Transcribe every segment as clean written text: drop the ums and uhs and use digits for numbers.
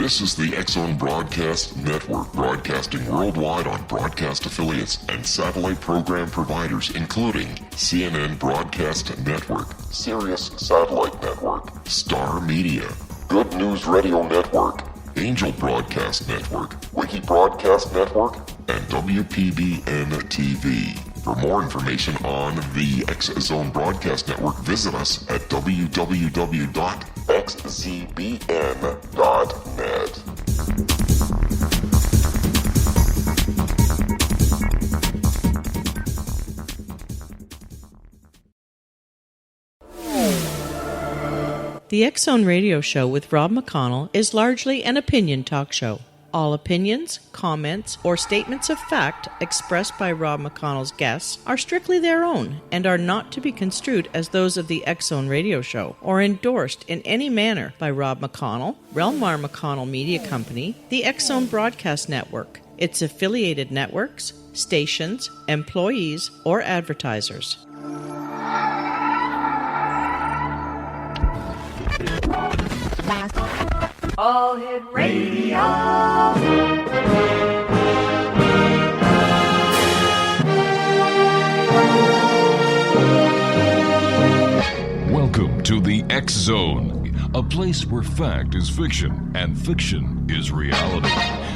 This is the X-Zone Broadcast Network, broadcasting worldwide on broadcast affiliates and satellite program providers, including CNN Broadcast Network, Sirius Satellite Network, Star Media, Good News Radio Network, Angel Broadcast Network, Wiki Broadcast Network, and WPBN TV. For more information on the X-Zone Broadcast Network, visit us at www.xzbn.net. The X-Zone Radio Show with Rob McConnell is largely an opinion talk show. All opinions, comments, or statements of fact expressed by Rob McConnell's guests are strictly their own and are not to be construed as those of the X-Zone Radio Show or endorsed in any manner by Rob McConnell, Relmar McConnell Media Company, the X-Zone Broadcast Network, its affiliated networks, stations, employees, or advertisers. All Hit Radio. Welcome to the X-Zone, a place where fact is fiction and fiction is reality.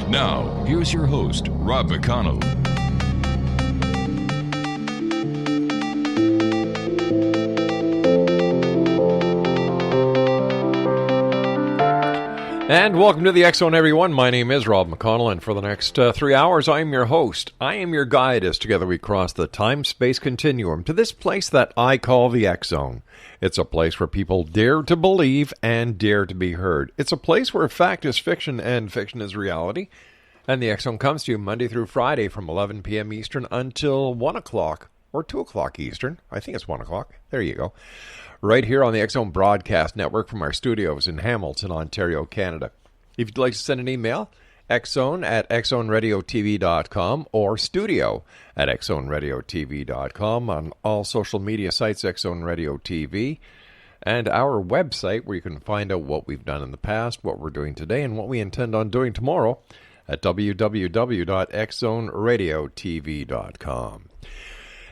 Now, here's your host, Rob McConnell. And welcome to the X-Zone, everyone. My name is Rob McConnell, and for the next 3 hours, I am your host. I am your guide as together we cross the time-space continuum to this place that I call the X-Zone. It's a place where people dare to believe and dare to be heard. It's a place where fact is fiction and fiction is reality. And the X-Zone comes to you Monday through Friday from 11 p.m. Eastern until 1 o'clock or 2 o'clock Eastern. I think it's 1 o'clock. There you go. Right here on the X-Zone Broadcast Network from our studios in Hamilton, Ontario, Canada. If you'd like to send an email, xzone@xzoneradiotv.com or studio@xzoneradiotv.com, on all social media sites, X-Zone Radio TV, and our website where you can find out what we've done in the past, what we're doing today, and what we intend on doing tomorrow at www.xzoneradiotv.com.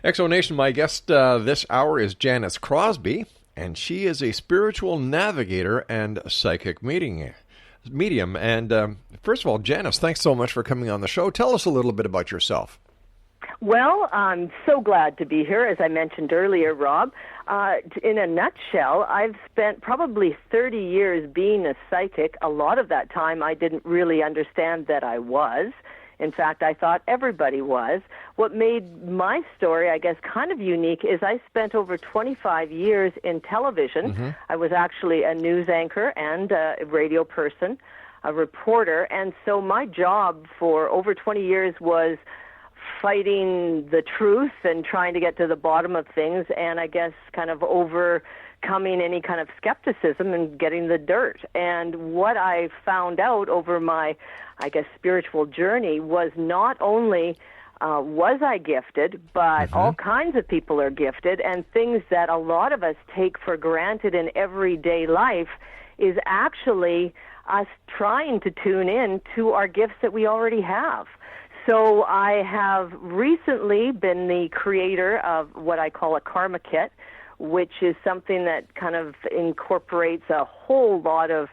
X-Zone Nation, my guest this hour is Janis Crosbie, and she is a spiritual navigator and psychic medium. And first of all, Janis, thanks so much for coming on the show. Tell us a little bit about yourself. Well, I'm so glad to be here, as I mentioned earlier, Rob. In a nutshell, I've spent probably 30 years being a psychic. A lot of that time I didn't really understand that I was. In fact, I thought everybody was. What made my story, I guess, kind of unique is I spent over 25 years in television. Mm-hmm. I was actually a news anchor and a radio person, a reporter, and so my job for over 20 years was fighting the truth and trying to get to the bottom of things, and I guess kind of overcoming any kind of skepticism and getting the dirt. And what I found out over my, I guess, spiritual journey was not only was I gifted, but all kinds of people are gifted, and things that a lot of us take for granted in everyday life is actually us trying to tune in to our gifts that we already have. So I have recently been the creator of what I call a karma kit, which is something that kind of incorporates a whole lot of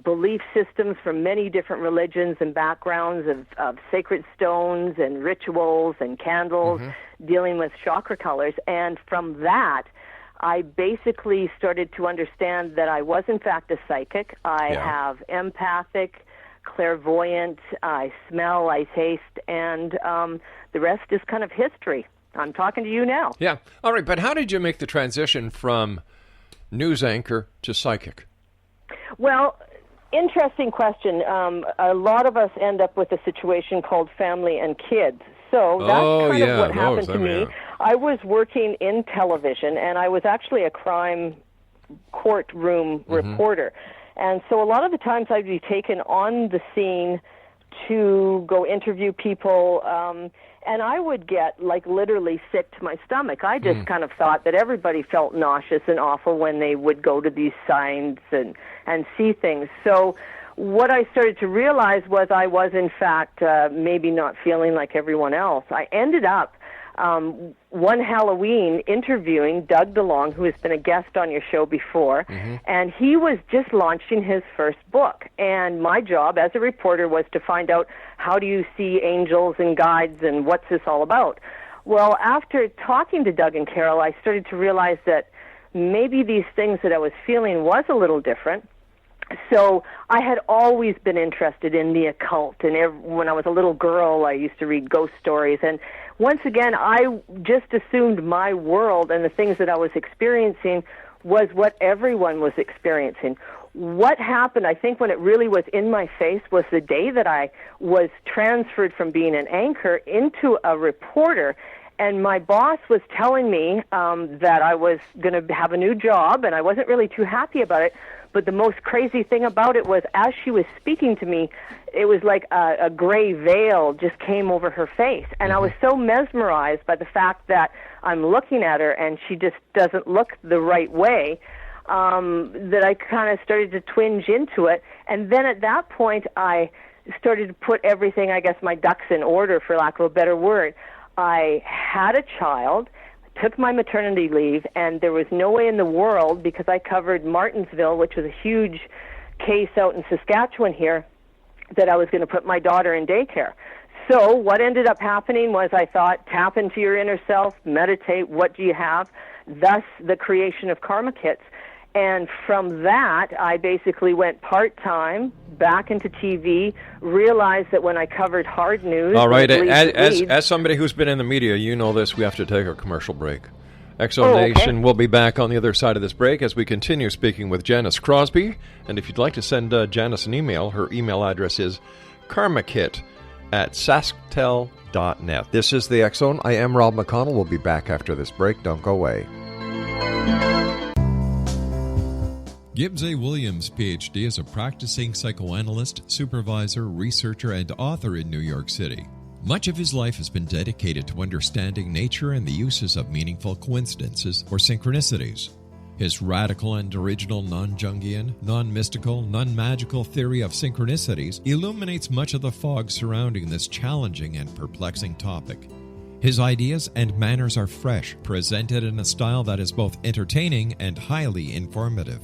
belief systems from many different religions and backgrounds of sacred stones and rituals and candles, dealing with chakra colors. And from that, I basically started to understand that I was, in fact, a psychic. I have empathic, clairvoyant, I smell, I taste, and the rest is kind of history. I'm talking to you now. Yeah. All right, but how did you make the transition from news anchor to psychic? Well, interesting question. A lot of us end up with a situation called family and kids. So that's kind of what happened to me. I was working in television, and I was actually a crime courtroom reporter. And so a lot of the times I'd be taken on the scene to go interview people, and I would get, like, literally sick to my stomach. I just kind of thought that everybody felt nauseous and awful when they would go to these signs and see things. So what I started to realize was I was, in fact, maybe not feeling like everyone else. I ended up one Halloween interviewing Doug DeLong, who has been a guest on your show before, and he was just launching his first book. And my job as a reporter was to find out, how do you see angels and guides and what's this all about? Well, after talking to Doug and Carol, I started to realize that maybe these things that I was feeling was a little different. So I had always been interested in the occult, and when I was a little girl, I used to read ghost stories. And once again, I just assumed my world and the things that I was experiencing was what everyone was experiencing. What happened, I think, when it really was in my face was the day that I was transferred from being an anchor into a reporter. And my boss was telling me that I was going to have a new job, and I wasn't really too happy about it. But the most crazy thing about it was, as she was speaking to me, it was like a gray veil just came over her face. And I was so mesmerized by the fact that I'm looking at her and she just doesn't look the right way, that I kind of started to twinge into it. And then at that point, I started to put everything, I guess, my ducks in order, for lack of a better word. I had a child, took my maternity leave, and there was no way in the world, because I covered Martinsville, which was a huge case out in Saskatchewan here, that I was going to put my daughter in daycare. So what ended up happening was I thought, tap into your inner self, meditate, what do you have? Thus, the creation of Karma Kits. And from that, I basically went part-time, back into TV, realized that when I covered hard news... All right, as somebody who's been in the media, you know this, we have to take a commercial break. Exo Nation will be back on the other side of this break as we continue speaking with Janis Crosbie. And if you'd like to send Janis an email, her email address is karmakit@sasktel.net. This is the X Zone. I am Rob McConnell. We'll be back after this break. Don't go away. Gibbs A. Williams, Ph.D., is a practicing psychoanalyst, supervisor, researcher, and author in New York City. Much of his life has been dedicated to understanding nature and the uses of meaningful coincidences or synchronicities. His radical and original non-Jungian, non-mystical, non-magical theory of synchronicities illuminates much of the fog surrounding this challenging and perplexing topic. His ideas and manners are fresh, presented in a style that is both entertaining and highly informative.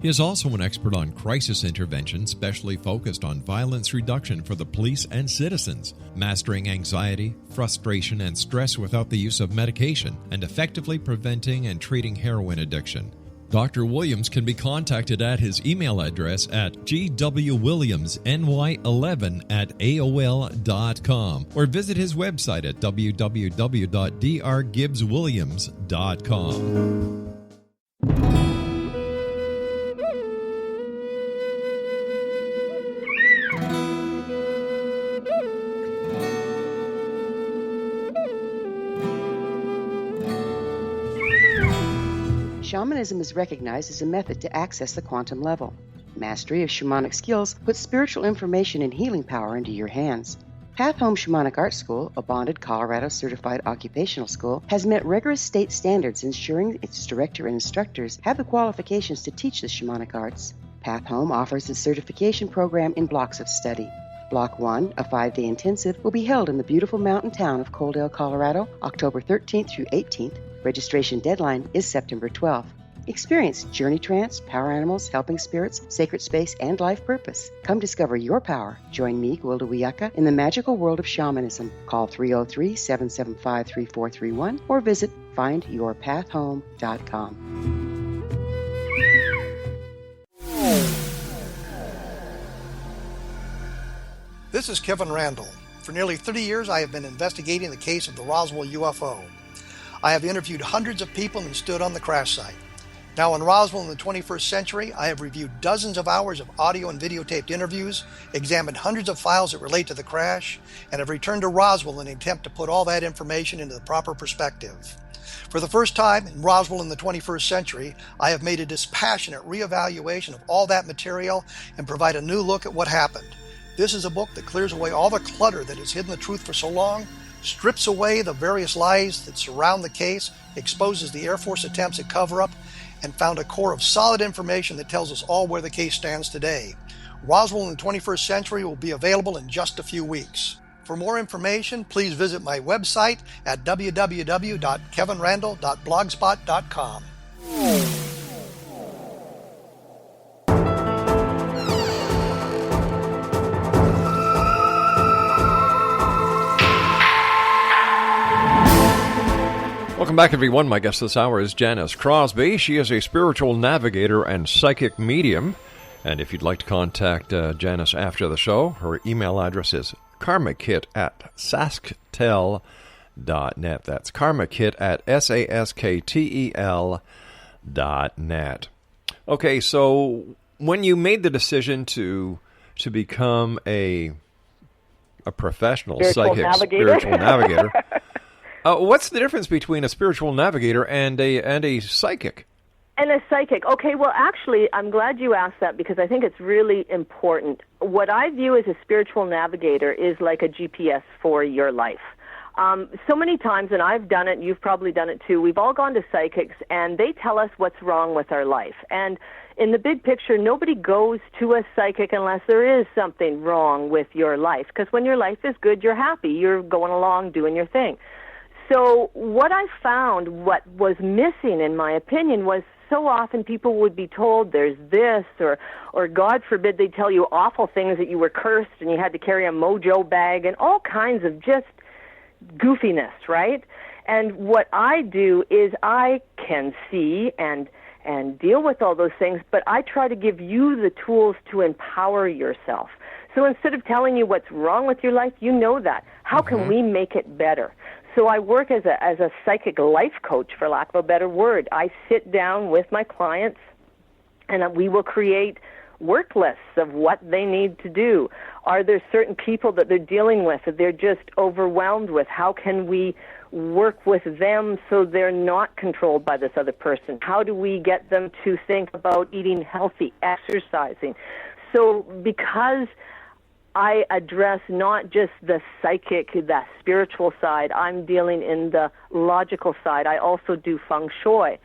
He is also an expert on crisis intervention, specially focused on violence reduction for the police and citizens, mastering anxiety, frustration, and stress without the use of medication, and effectively preventing and treating heroin addiction. Dr. Williams can be contacted at his email address at gwwilliamsny11@aol.com or visit his website at www.drgibbswilliams.com. Shamanism is recognized as a method to access the quantum level. Mastery of shamanic skills puts spiritual information and healing power into your hands. Path Home Shamanic Art School, a bonded Colorado certified occupational school, has met rigorous state standards, ensuring its director and instructors have the qualifications to teach the shamanic arts. Path Home offers a certification program in blocks of study. Block 1, a 5-day intensive, will be held in the beautiful mountain town of Coaldale, Colorado, October 13th through 18th. Registration deadline is September 12th. Experience journey trance, power animals, helping spirits, sacred space, and life purpose. Come discover your power. Join me, Gwilda Wiyaka, in the magical world of shamanism. Call 303-775-3431 or visit findyourpathhome.com. This is Kevin Randall. For nearly 30 years, I have been investigating the case of the Roswell UFO. I have interviewed hundreds of people and stood on the crash site. Now in Roswell in the 21st century, I have reviewed dozens of hours of audio and videotaped interviews, examined hundreds of files that relate to the crash, and have returned to Roswell in an attempt to put all that information into the proper perspective. For the first time in Roswell in the 21st century, I have made a dispassionate reevaluation of all that material and provide a new look at what happened. This is a book that clears away all the clutter that has hidden the truth for so long, strips away the various lies that surround the case, exposes the Air Force attempts at cover-up, and found a core of solid information that tells us all where the case stands today. Roswell in the 21st Century will be available in just a few weeks. For more information, please visit my website at www.kevinrandall.blogspot.com. Welcome back, everyone. My guest this hour is Janis Crosbie. She is a spiritual navigator and psychic medium. And if you'd like to contact Janis after the show, her email address is karmakit@sasktel.net. That's karmakit@sasktel.net. Okay, so when you made the decision to become a professional spiritual navigator, what's the difference between a spiritual navigator and a psychic? And a psychic. Okay, well, actually, I'm glad you asked that because I think it's really important. What I view as a spiritual navigator is like a GPS for your life. So many times, and I've done it, you've probably done it too, we've all gone to psychics, and they tell us what's wrong with our life. And in the big picture, nobody goes to a psychic unless there is something wrong with your life. Because when your life is good, you're happy. You're going along, doing your thing. So what I found, what was missing, in my opinion, was so often people would be told there's this, or God forbid they tell you awful things that you were cursed and you had to carry a mojo bag and all kinds of just goofiness, right? And what I do is I can see and deal with all those things, but I try to give you the tools to empower yourself. So instead of telling you what's wrong with your life, you know that. How can we make it better? So I work as a psychic life coach, for lack of a better word. I sit down with my clients, and we will create work lists of what they need to do. Are there certain people that they're dealing with that they're just overwhelmed with? How can we work with them so they're not controlled by this other person? How do we get them to think about eating healthy, exercising? So because I address not just the psychic, the spiritual side, I'm dealing in the logical side. I also do feng shui.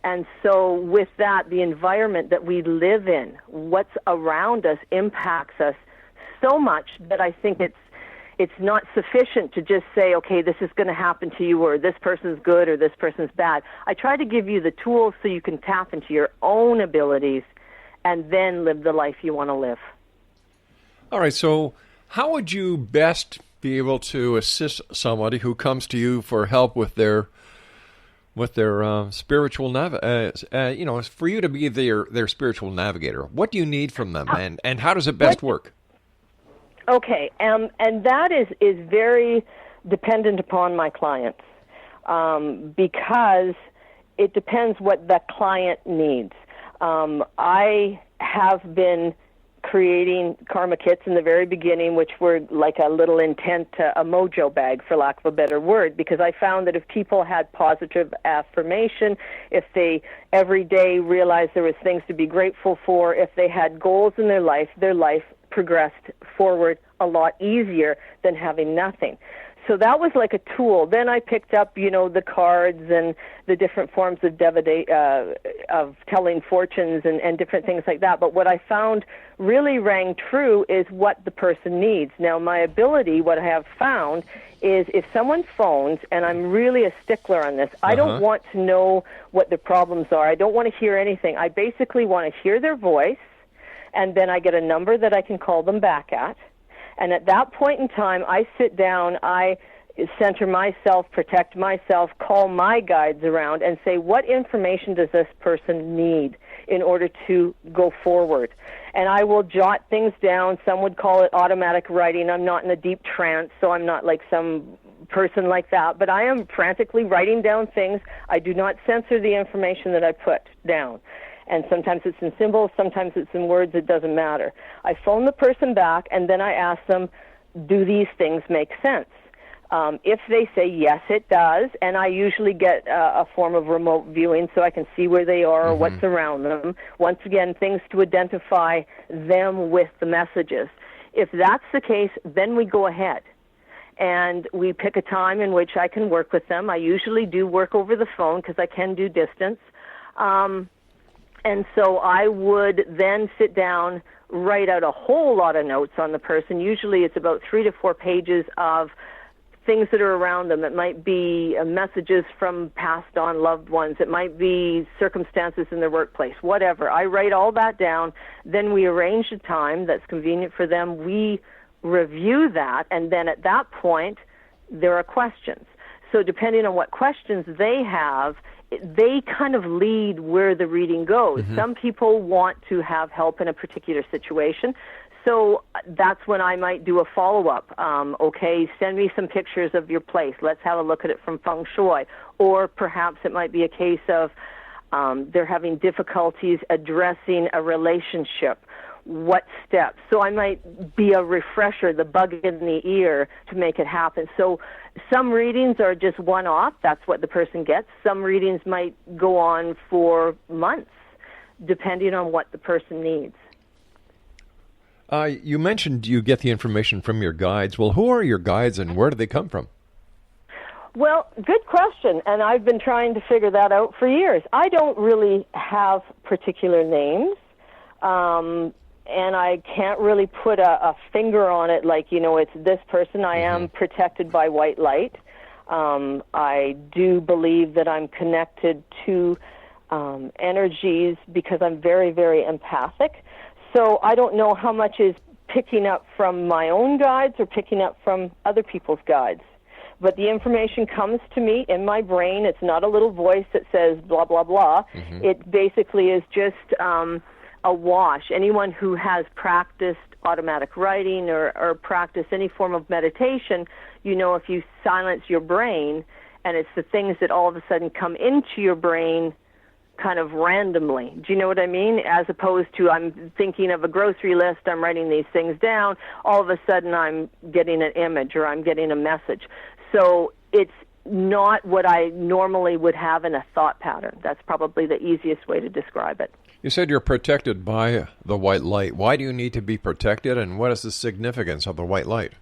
And so with that, the environment that we live in, what's around us impacts us so much that I think it's not sufficient to just say, okay, this is going to happen to you, or this person's good or this person's bad. I try to give you the tools so you can tap into your own abilities and then live the life you want to live. All right, so how would you best be able to assist somebody who comes to you for help with their spiritual for you to be their spiritual navigator? What do you need from them, and how does it best work? Okay, and that is very dependent upon my clients because it depends what the client needs. I have been creating karma kits in the very beginning, which were like a little intent, a mojo bag, for lack of a better word, because I found that if people had positive affirmation, if they every day realized there was things to be grateful for, if they had goals in their life progressed forward a lot easier than having nothing. So that was like a tool. Then I picked up, the cards and the different forms of of telling fortunes and different things like that. But what I found really rang true is what the person needs. Now, my ability, what I have found, is if someone phones, and I'm really a stickler on this, I don't want to know what the problems are. I don't want to hear anything. I basically want to hear their voice, and then I get a number that I can call them back at. And at that point in time, I sit down, I center myself, protect myself, call my guides around, and say, what information does this person need in order to go forward? And I will jot things down. Some would call it automatic writing. I'm not in a deep trance, so I'm not like some person like that. But I am frantically writing down things. I do not censor the information that I put down. And sometimes it's in symbols, sometimes it's in words, it doesn't matter. I phone the person back, and then I ask them, do these things make sense? If they say, yes, it does, and I usually get a form of remote viewing so I can see where they are or what's around them. Once again, things to identify them with the messages. If that's the case, then we go ahead. And we pick a time in which I can work with them. I usually do work over the phone because I can do distance. And so I would then sit down, write out a whole lot of notes on the person. Usually it's about 3 to 4 pages of things that are around them. It might be messages from passed on loved ones. It might be circumstances in their workplace, whatever. I write all that down. Then we arrange a time that's convenient for them. We review that, and then at that point, there are questions. So depending on what questions they have, they kind of lead where the reading goes. Some people want to have help in a particular situation, so that's when I might do a follow-up. Okay, send me some pictures of your place. Let's have a look at it from feng shui. Or perhaps it might be a case of they're having difficulties addressing a relationship. What steps? So I might be a refresher, the bug in the ear, to make it happen. So some readings are just one-off. That's what the person gets. Some readings might go on for months, depending on what the person needs. You mentioned you get the information from your guides. Well, who are your guides and where do they come from? Well, good question, and I've been trying to figure that out for years. I don't really have particular names. And I can't really put a finger on it like, it's this person. I am protected by white light. I do believe that I'm connected to energies because I'm very, very empathic. So I don't know how much is picking up from my own guides or picking up from other people's guides. But the information comes to me in my brain. It's not a little voice that says blah, blah, blah. It basically is just a wash. Anyone who has practiced automatic writing or practiced any form of meditation, if you silence your brain, and it's the things that all of a sudden come into your brain kind of randomly. Do you know what I mean? As opposed to I'm thinking of a grocery list, I'm writing these things down, all of a sudden I'm getting an image or I'm getting a message. So it's not what I normally would have in a thought pattern. That's probably the easiest way to describe it. You said you're protected by the white light. Why do you need to be protected, and what is the significance of the white light?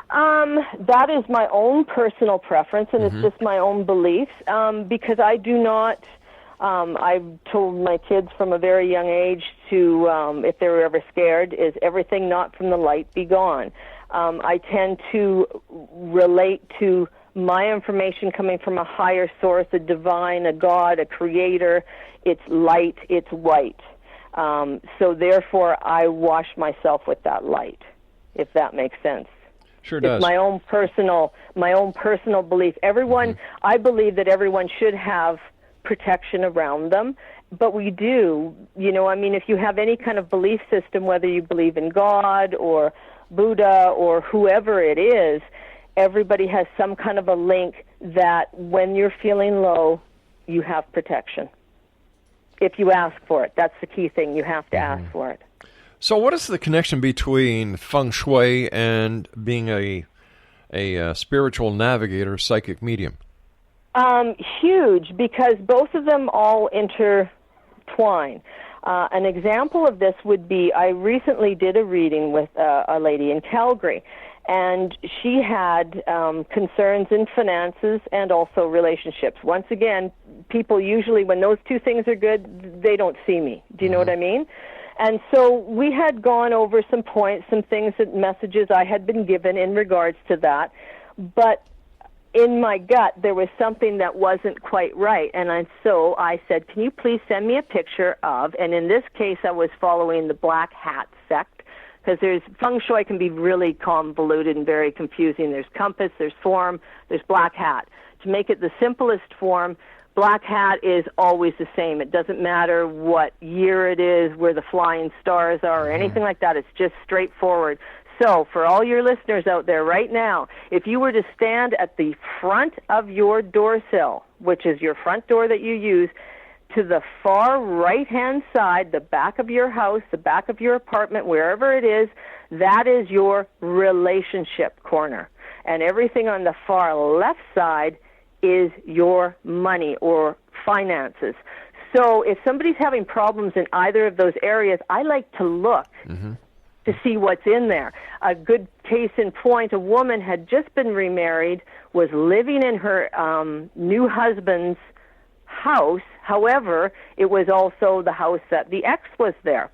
That is my own personal preference, and it's just my own beliefs, because I do not, I've told my kids from a very young age to, if they were ever scared, is everything not from the light be gone. I tend to relate to my information coming from a higher source, a divine, a God, a creator. It's light, it's white. So therefore, I wash myself with that light, if that makes sense. Sure does. It's my own personal belief. Everyone, I believe that everyone should have protection around them, but we do. If you have any kind of belief system, whether you believe in God or Buddha or whoever it is, everybody has some kind of a link that when you're feeling low, you have protection. If you ask for it. That's the key thing. You have to ask for it. So what is the connection between feng shui and being a spiritual navigator, psychic medium? Huge, because both of them all intertwine. An example of this would be I recently did a reading with a lady in Calgary, and she had concerns in finances and also relationships. Once again, people usually, when those two things are good, they don't see me. Do you know what I mean? And so we had gone over some points, some things, messages I had been given in regards to that. But in my gut, there was something that wasn't quite right. And so I said, can you please send me a picture of, and in this case I was following the Black Hat sect, because feng shui can be really convoluted and very confusing. There's compass, there's form, there's Black Hat. To make it the simplest form, Black Hat is always the same. It doesn't matter what year it is, where the flying stars are, or anything like that. It's just straightforward. So for all your listeners out there right now, if you were to stand at the front of your door sill, which is your front door that you use, to the far right-hand side, the back of your house, the back of your apartment, wherever it is, that is your relationship corner. And everything on the far left side is your money or finances. So if somebody's having problems in either of those areas, I like to look to see what's in there. A good case in point, a woman had just been remarried, was living in her new husband's house, However, it was also the house that the ex was there.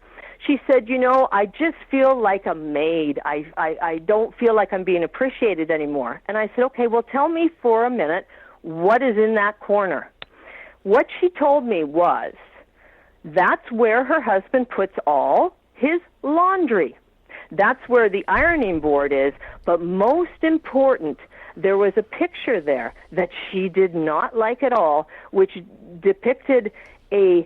She said, I just feel like a maid. I don't feel like I'm being appreciated anymore. And I said, okay, well, tell me for a minute, what is in that corner? What she told me was, that's where her husband puts all his laundry. That's where the ironing board is. But most important, there was a picture there that she did not like at all, which depicted a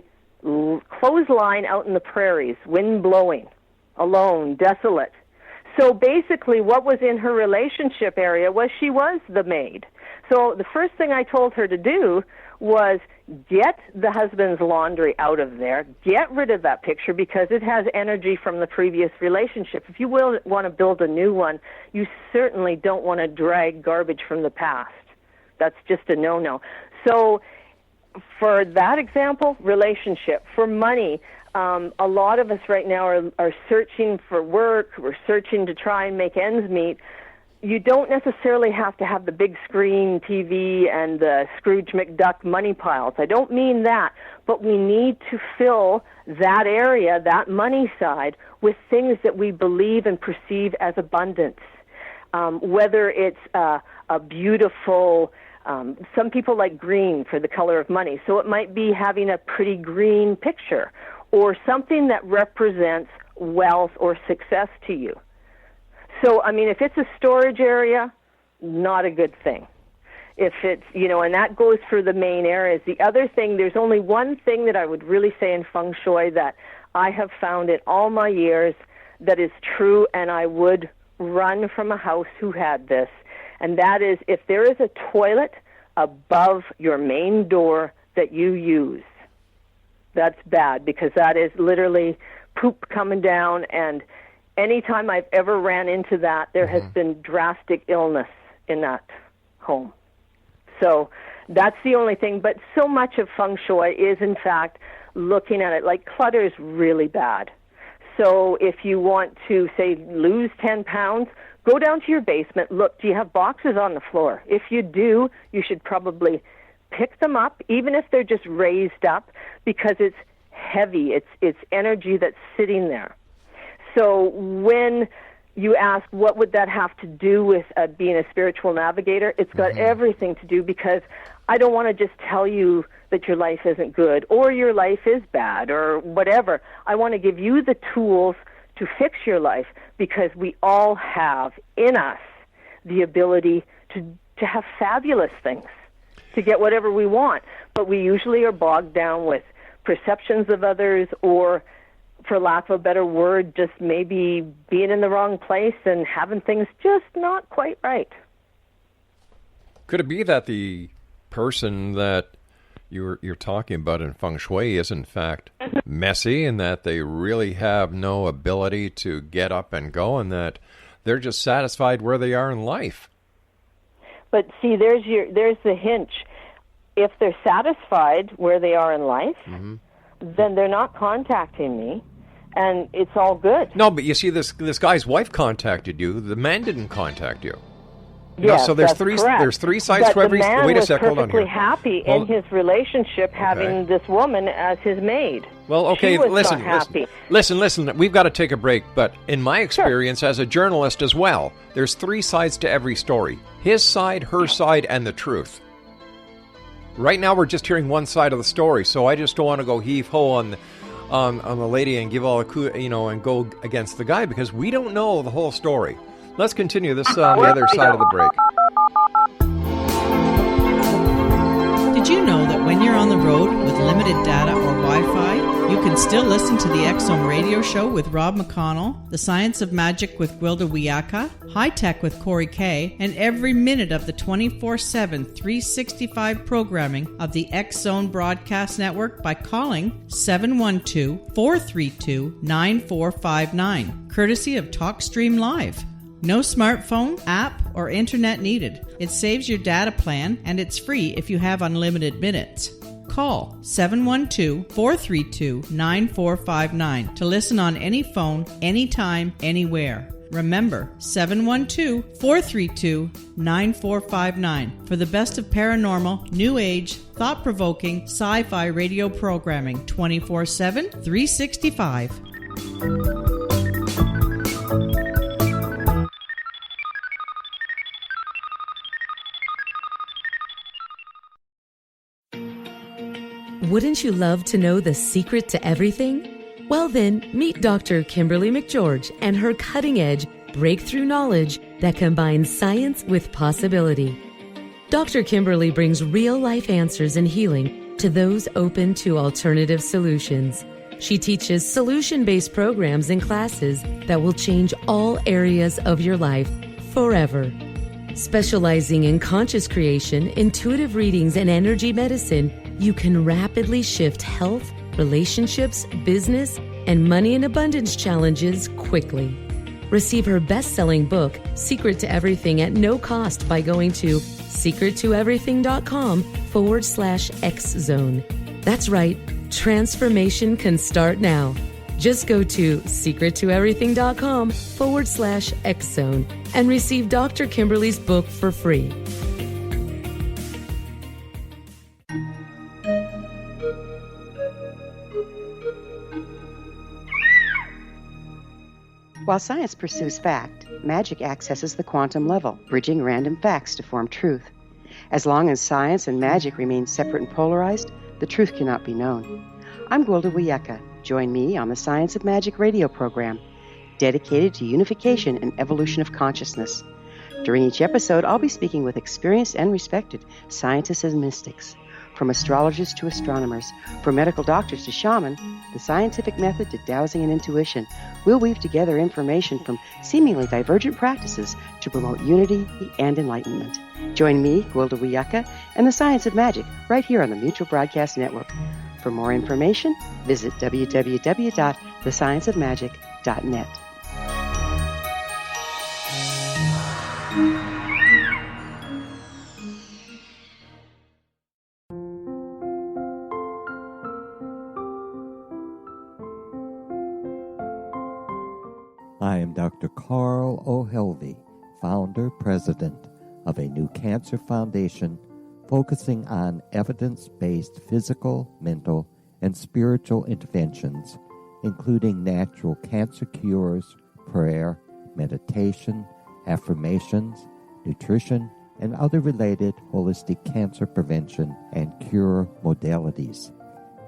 clothesline out in the prairies, wind blowing, alone, desolate. So basically what was in her relationship area was she was the maid. So the first thing I told her to do was get the husband's laundry out of there, get rid of that picture because it has energy from the previous relationship. If you will want to build a new one, you certainly don't want to drag garbage from the past. That's just a no-no. So for that example, relationship. For money, a lot of us right now are searching for work. We're searching to try and make ends meet. You don't necessarily have to have the big screen TV and the Scrooge McDuck money piles. I don't mean that, but we need to fill that area, that money side, with things that we believe and perceive as abundance. Whether it's a beautiful... some people like green for the color of money, so it might be having a pretty green picture or something that represents wealth or success to you. So, if it's a storage area, not a good thing. If it's, and that goes for the main areas. The other thing, there's only one thing that I would really say in feng shui that I have found in all my years that is true, and I would run from a house who had this. And that is, if there is a toilet above your main door that you use, that's bad, because that is literally poop coming down, and anytime I've ever ran into that, there has been drastic illness in that home. So that's the only thing. But so much of feng shui is, in fact, looking at it like clutter is really bad. So if you want to, say, lose 10 pounds, go down to your basement, look, do you have boxes on the floor? If you do, you should probably pick them up, even if they're just raised up, because it's heavy. It's energy that's sitting there. So when you ask what would that have to do with being a spiritual navigator, it's got everything to do, because I don't want to just tell you that your life isn't good or your life is bad or whatever. I want to give you the tools to fix your life, because we all have in us the ability to have fabulous things, to get whatever we want. But we usually are bogged down with perceptions of others, or, for lack of a better word, just maybe being in the wrong place and having things just not quite right. Could it be that the person that you're talking about in feng shui is in fact messy, and that they really have no ability to get up and go, and that they're just satisfied where they are in life? But see, there's the hinge. If they're satisfied where they are in life, then they're not contacting me, and it's all good. No, but you see, this guy's wife contacted you. The man didn't contact you. Yes, so there's that's three. correct. There's three sides but to every. The man wait a was sec. Hold on here. perfectly happy in his relationship, having this woman as his maid. Well, okay. She was listen. not happy. Listen. We've got to take a break. But in my experience as a journalist as well, there's three sides to every story: his side, her side, and the truth. Right now, we're just hearing one side of the story, so I just don't want to go heave ho on the lady and give all the and go against the guy, because we don't know the whole story. Let's continue this on the other side of the break. Did you know that when you're on the road with limited data or Wi-Fi, you can still listen to the X-Zone Radio Show with Rob McConnell, The Science of Magic with Gwilda Wiyaka, High Tech with Corey Kay, and every minute of the 24/7, 365 programming of the X-Zone Broadcast Network by calling 712-432-9459, courtesy of TalkStream Live. No smartphone, app, or internet needed. It saves your data plan, and it's free if you have unlimited minutes. Call 712-432-9459 to listen on any phone, anytime, anywhere. Remember, 712-432-9459 for the best of paranormal, new age, thought-provoking, sci-fi radio programming 24/7, 365. Wouldn't you love to know the secret to everything? Well then, meet Dr. Kimberly McGeorge and her cutting-edge breakthrough knowledge that combines science with possibility. Dr. Kimberly brings real-life answers and healing to those open to alternative solutions. She teaches solution-based programs and classes that will change all areas of your life forever. Specializing in conscious creation, intuitive readings, and energy medicine, you can rapidly shift health, relationships, business, and money and abundance challenges quickly. Receive her best-selling book, Secret to Everything, at no cost by going to secrettoeverything.com/X-Zone. That's right, transformation can start now. Just go to secrettoeverything.com/X-Zone and receive Dr. Kimberly's book for free. While science pursues fact, magic accesses the quantum level, bridging random facts to form truth. As long as science and magic remain separate and polarized, the truth cannot be known. I'm Gwilda Wiyaka. Join me on the Science of Magic radio program, dedicated to unification and evolution of consciousness. During each episode, I'll be speaking with experienced and respected scientists and mystics. From astrologers to astronomers, from medical doctors to shaman, the scientific method to dowsing and intuition, we'll weave together information from seemingly divergent practices to promote unity and enlightenment. Join me, Gwilda Wiyaka, and the Science of Magic right here on the Mutual Broadcast Network. For more information, visit www.thescienceofmagic.net. I am Dr. Carl O'Helvey, founder, president of a new cancer foundation focusing on evidence-based physical, mental, and spiritual interventions, including natural cancer cures, prayer, meditation, affirmations, nutrition, and other related holistic cancer prevention and cure modalities.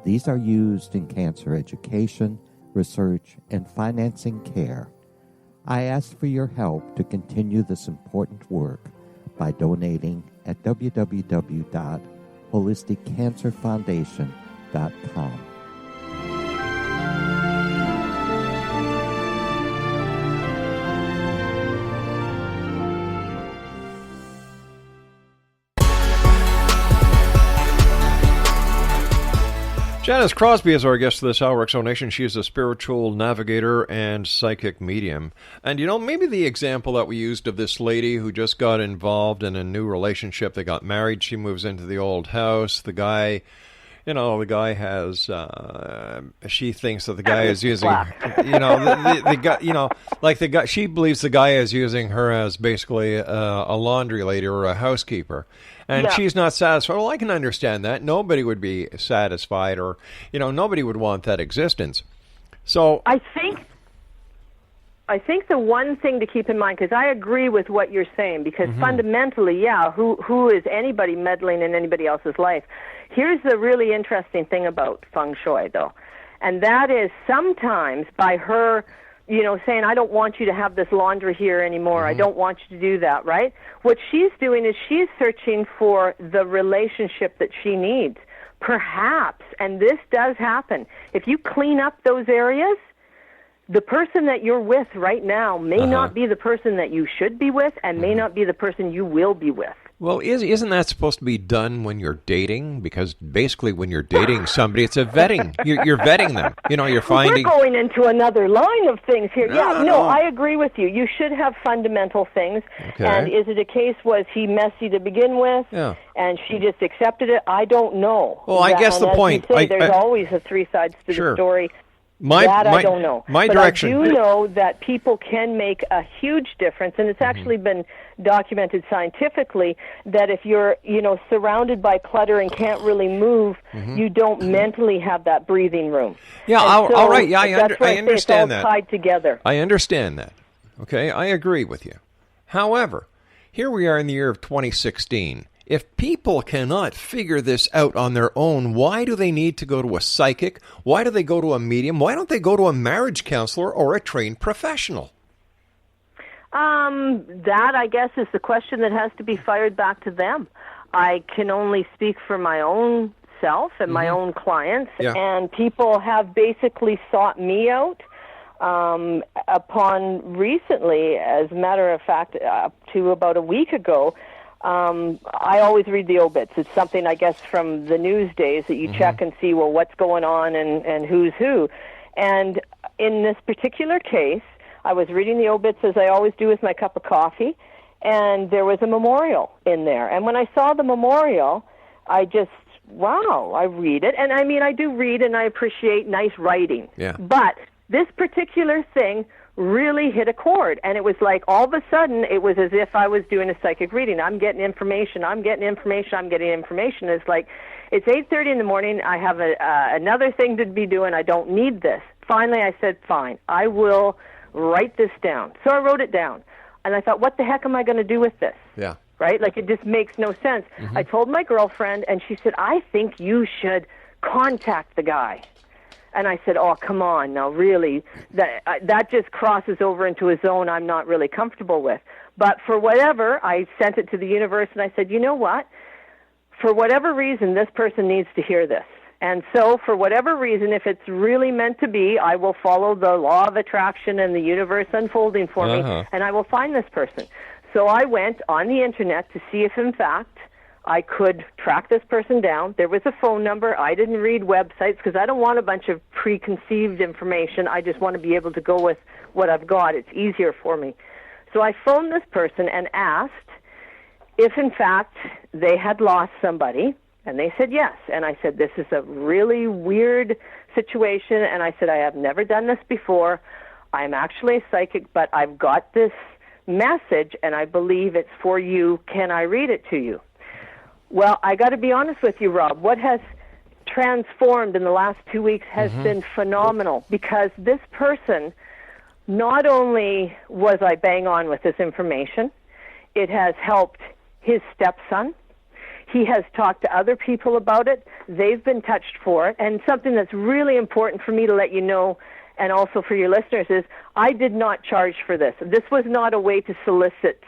These are used in cancer education, research, and financing care. I ask for your help to continue this important work by donating at www.holisticcancerfoundation.com. Janis Crosbie is our guest this hour, Exonation. She is a spiritual navigator and psychic medium. And, you know, maybe the example that we used of this lady who just got involved in a new relationship, they got married, she moves into the old house, the guy has, she thinks that the guy is using, the guy, she believes the guy is using her as basically a laundry lady or a housekeeper. And she's not satisfied. Well, I can understand that. Nobody would be satisfied, or, nobody would want that existence. So I think the one thing to keep in mind, because I agree with what you're saying, because fundamentally, who is anybody meddling in anybody else's life? Here's the really interesting thing about feng shui, though, and that is sometimes by her, saying, I don't want you to have this laundry here anymore. I don't want you to do that, right? What she's doing is she's searching for the relationship that she needs. Perhaps, and this does happen, if you clean up those areas, the person that you're with right now may not be the person that you should be with and may not be the person you will be with. Well, isn't that supposed to be done when you're dating? Because basically when you're dating somebody, it's a vetting. You're vetting them. You're finding... We're going into another line of things here. No, I agree with you. You should have fundamental things. Okay. And is it a case, was he messy to begin with? Yeah. And she just accepted it? I don't know. Well, I guess the point... There's always three sides to the story. I don't know. My but direction. I do know that people can make a huge difference, and it's actually been documented scientifically that if you're, surrounded by clutter and can't really move, you don't mentally have that breathing room. Yeah, all right. Yeah, I understand it's all that. Tied together. I understand that. Okay, I agree with you. However, here we are in the year of 2016. If people cannot figure this out on their own, why do they need to go to a psychic? Why do they go to a medium? Why don't they go to a marriage counselor or a trained professional? That, I guess, is the question that has to be fired back to them. I can only speak for my own self and my own clients, and people have basically sought me out upon recently, as a matter of fact, up to about a week ago. I always read the obits. It's something, I guess, from the news days that you check and see, well, what's going on and who's who. And in this particular case, I was reading the obits as I always do with my cup of coffee, and there was a memorial in there. And when I saw the memorial, I just, wow, I read it. And I mean, I do read and I appreciate nice writing. Yeah. But this particular thing really hit a chord, and it was like all of a sudden it was as if I was doing a psychic reading. I'm getting information. It's like it's 8:30 in the morning. I have another thing to be doing. I don't need this. Finally, I said, fine, I will write this down. So I wrote it down, and I thought, what the heck am I going to do with this? Yeah. Right? Like, it just makes no sense. I told my girlfriend, and she said, I think you should contact the guy. And I said, oh, come on, now really, that just crosses over into a zone I'm not really comfortable with. But for whatever, I sent it to the universe, and I said, you know what? For whatever reason, this person needs to hear this. And so for whatever reason, if it's really meant to be, I will follow the law of attraction and the universe unfolding for me, and I will find this person. So I went on the Internet to see if, in fact, I could track this person down. There was a phone number. I didn't read websites because I don't want a bunch of preconceived information. I just want to be able to go with what I've got. It's easier for me. So I phoned this person and asked if, in fact, they had lost somebody, and they said yes. And I said, this is a really weird situation, and I said, I have never done this before. I'm actually a psychic, but I've got this message, and I believe it's for you. Can I read it to you? Well, I got to be honest with you, Rob. What has transformed in the last 2 weeks has been phenomenal, because this person, not only was I bang on with this information, it has helped his stepson. He has talked to other people about it. They've been touched for it. And something that's really important for me to let you know, and also for your listeners, is I did not charge for this. This was not a way to solicit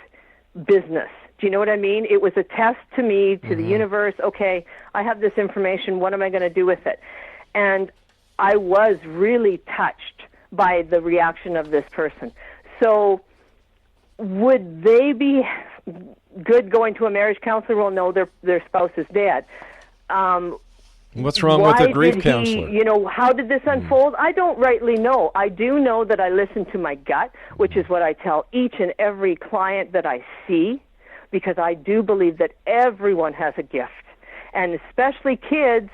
business. Do you know what I mean? It was a test to me, to the universe. Okay, I have this information. What am I going to do with it? And I was really touched by the reaction of this person. So would they be good going to a marriage counselor? Well, no, their spouse is dead. What's wrong with a grief counselor? How did this unfold? I don't rightly know. I do know that I listen to my gut, which is what I tell each and every client that I see, because I do believe that everyone has a gift, and especially kids,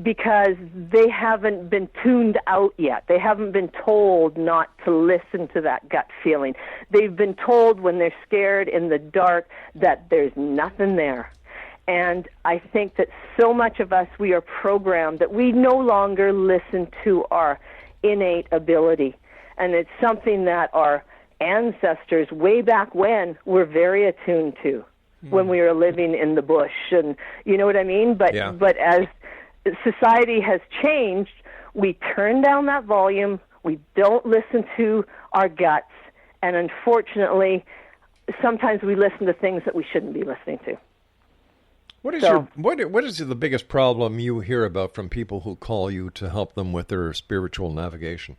because they haven't been tuned out yet. They haven't been told not to listen to that gut feeling. They've been told when they're scared in the dark that there's nothing there. And I think that so much of us, we are programmed that we no longer listen to our innate ability. And it's something that our ancestors way back when were very attuned to when we were living in the bush, and you know what I mean? But as society has changed, we turn down that volume, we don't listen to our guts, and unfortunately sometimes we listen to things that we shouldn't be listening to. What is what is the biggest problem you hear about from people who call you to help them with their spiritual navigation?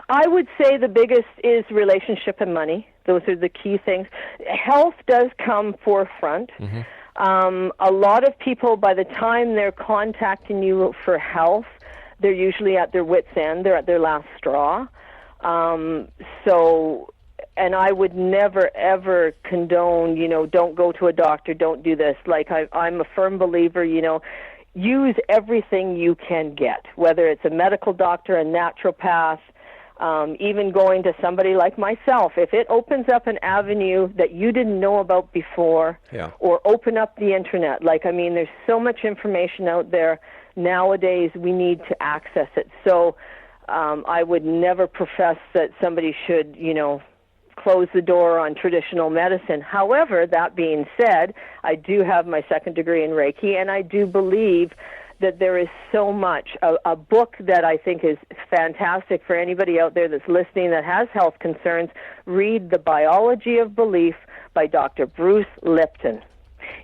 I would say the biggest is relationship and money. Those are the key things. Health does come forefront. A lot of people, by the time they're contacting you for health, they're usually at their wit's end. They're at their last straw. And I would never, ever condone, don't go to a doctor, don't do this. Like, I'm a firm believer, use everything you can get, whether it's a medical doctor, a naturopath, even going to somebody like myself. If it opens up an avenue that you didn't know about before, or open up the internet, there's so much information out there nowadays, we need to access it. So I would never profess that somebody should, close the door on traditional medicine. However, that being said, I do have my second degree in Reiki, and I do believe that there is so much. A book that I think is fantastic for anybody out there that's listening that has health concerns, read The Biology of Belief by Dr. Bruce Lipton.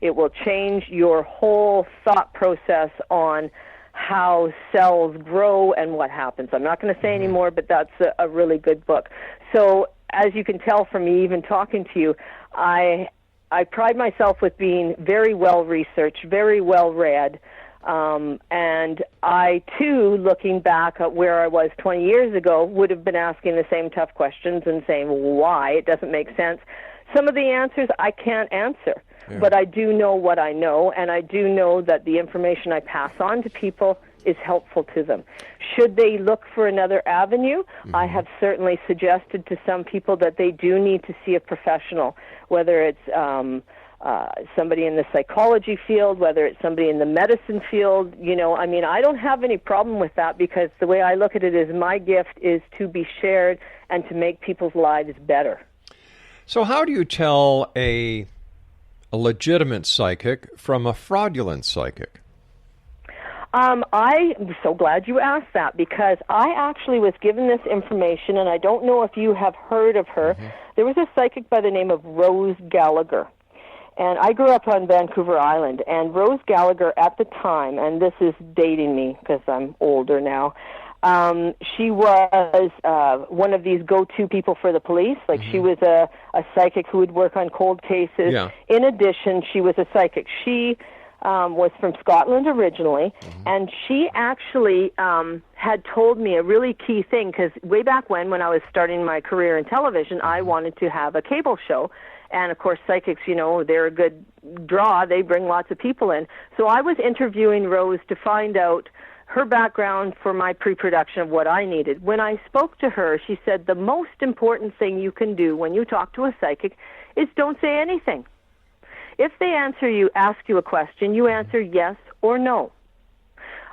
It will change your whole thought process on how cells grow and what happens. I'm not going to say any more, but that's a really good book. So as you can tell from me even talking to you, I pride myself with being very well researched, very well read, and I too, looking back at where I was 20 years ago, would have been asking the same tough questions and saying why it doesn't make sense. Some of the answers I can't answer, but I do know what I know, and I do know that the information I pass on to people is helpful to them. Should they look for another avenue, I have certainly suggested to some people that they do need to see a professional, whether it's somebody in the psychology field, whether it's somebody in the medicine field. I don't have any problem with that, because the way I look at it is my gift is to be shared and to make people's lives better. So how do you tell a legitimate psychic from a fraudulent psychic? I'm so glad you asked that, because I actually was given this information, and I don't know if you have heard of her. There was a psychic by the name of Rose Gallagher, and I grew up on Vancouver Island, and Rose Gallagher at the time, and this is dating me because I'm older now, she was one of these go-to people for the police. She was a psychic who would work on cold cases. In addition, she was a psychic. She was from Scotland originally, and she actually had told me a really key thing, because way back when I was starting my career in television, I wanted to have a cable show. And, of course, psychics, they're a good draw. They bring lots of people in. So I was interviewing Rose to find out her background for my pre-production of what I needed. When I spoke to her, she said the most important thing you can do when you talk to a psychic is don't say anything. If they ask you a question, you answer yes or no.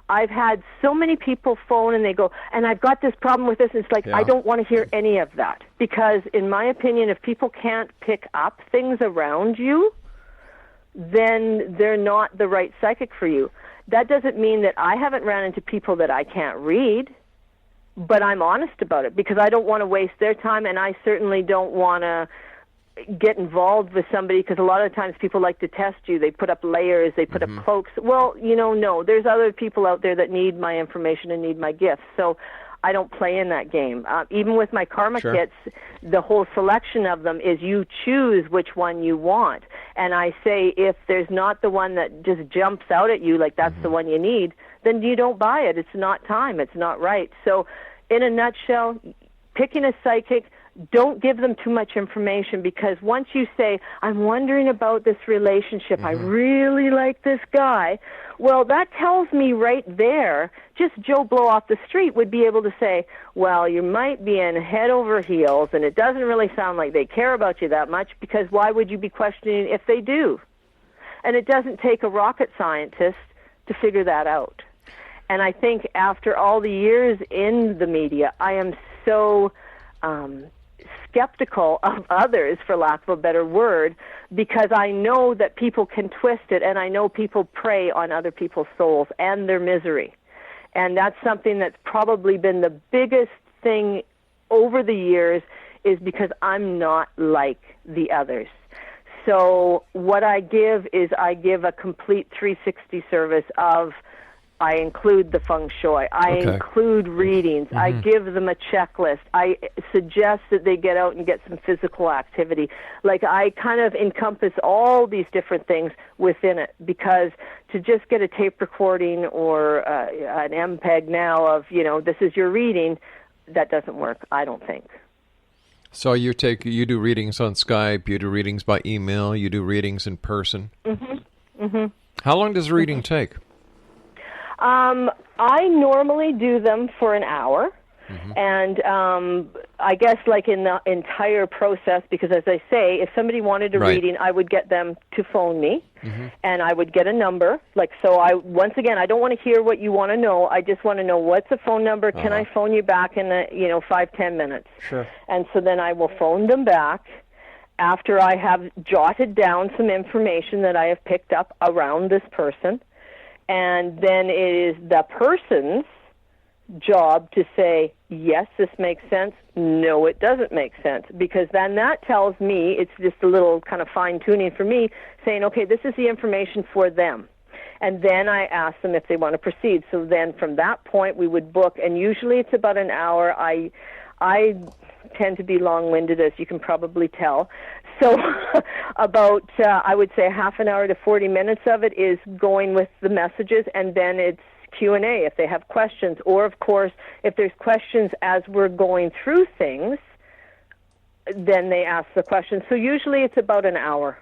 I've had so many people phone and they go, and I've got this problem with this. It's I don't want to hear any of that. Because in my opinion, if people can't pick up things around you, then they're not the right psychic for you. That doesn't mean that I haven't ran into people that I can't read, but I'm honest about it, because I don't want to waste their time, and I certainly don't want to get involved with somebody, because a lot of times people like to test you. They put up layers, they put up cloaks. Well, no, there's other people out there that need my information and need my gifts. So I don't play in that game. Even with my karma kits, the whole selection of them is you choose which one you want. And I say if there's not the one that just jumps out at you like that's the one you need, then you don't buy it. It's not time. It's not right. So in a nutshell, picking a psychic, don't give them too much information, because once you say, I'm wondering about this relationship, I really like this guy, well, that tells me right there, just Joe Blow off the street would be able to say, well, you might be in head over heels, and it doesn't really sound like they care about you that much, because why would you be questioning if they do? And it doesn't take a rocket scientist to figure that out. And I think after all the years in the media, I am so skeptical of others, for lack of a better word, because I know that people can twist it, and I know people prey on other people's souls and their misery. And that's something that's probably been the biggest thing over the years, is because I'm not like the others. So what I give is I give a complete 360 service of, I include the feng shui. I include readings. I give them a checklist. I suggest that they get out and get some physical activity. I kind of encompass all these different things within it, because to just get a tape recording or an MPEG now of, this is your reading, that doesn't work, I don't think. So you do readings on Skype, you do readings by email, you do readings in person. How long does a reading take? I normally do them for an hour. And I guess like in the entire process, because as I say, if somebody wanted a reading, I would get them to phone me, and I would get a number. Like, so once again, I don't want to hear what you want to know. I just want to know what's the phone number. Can I phone you back in 5-10 minutes? Sure. And so then I will phone them back after I have jotted down some information that I have picked up around this person. And then it is the person's job to say, yes, this makes sense, no, it doesn't make sense, because then that tells me, it's just a little kind of fine-tuning for me, saying, okay, this is the information for them. And then I ask them if they want to proceed. So then from that point, we would book, and usually it's about an hour. I tend to be long-winded, as you can probably tell. So about, I would say, half an hour to 40 minutes of it is going with the messages, and then it's Q&A if they have questions, or of course if there's questions as we're going through things, then they ask the questions. So usually it's about an hour.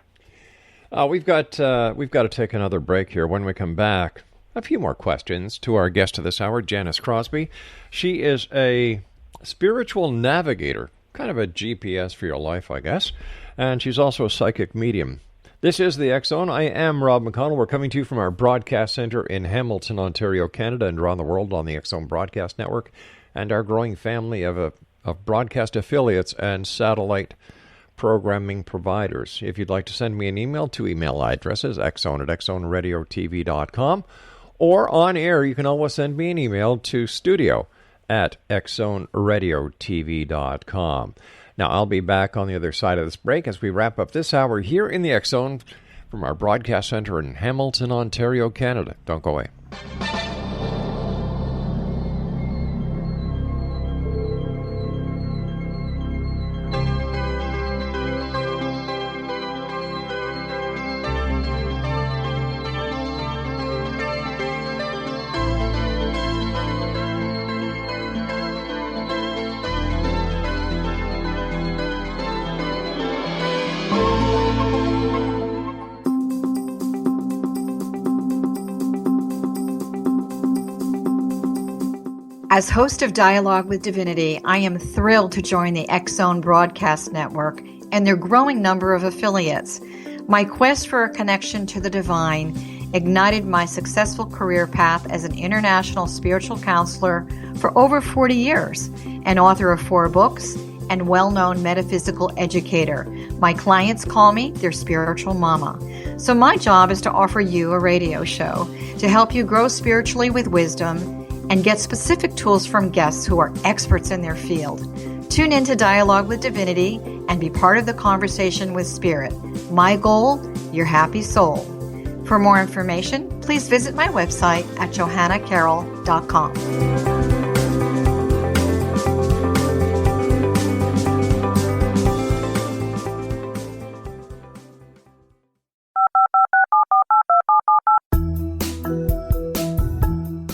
We've got to take another break here. When we come back, a few more questions to our guest of this hour, Janis Crosbie. She is a spiritual navigator, kind of a GPS for your life, I guess, and she's also a psychic medium. This is the X Zone. I am Rob McConnell. We're coming to you from our broadcast center in Hamilton, Ontario, Canada, and around the world on the X Zone Broadcast Network and our growing family of broadcast affiliates and satellite programming providers. If you'd like to send me an email, two email addresses, xzone@xzoneradiotv.com, or on air, you can always send me an email to studio@xzoneradiotv.com. Now, I'll be back on the other side of this break as we wrap up this hour here in the X Zone from our broadcast center in Hamilton, Ontario, Canada. Don't go away. As host of Dialogue with Divinity, I am thrilled to join the X Zone Broadcast Network and their growing number of affiliates. My quest for a connection to the divine ignited my successful career path as an international spiritual counselor for over 40 years, an author of 4 books, and well-known metaphysical educator. My clients call me their spiritual mama. So my job is to offer you a radio show to help you grow spiritually with wisdom and get specific tools from guests who are experts in their field. Tune in to Dialogue with Divinity and be part of the conversation with Spirit. My goal, your happy soul. For more information, please visit my website at johannacarroll.com.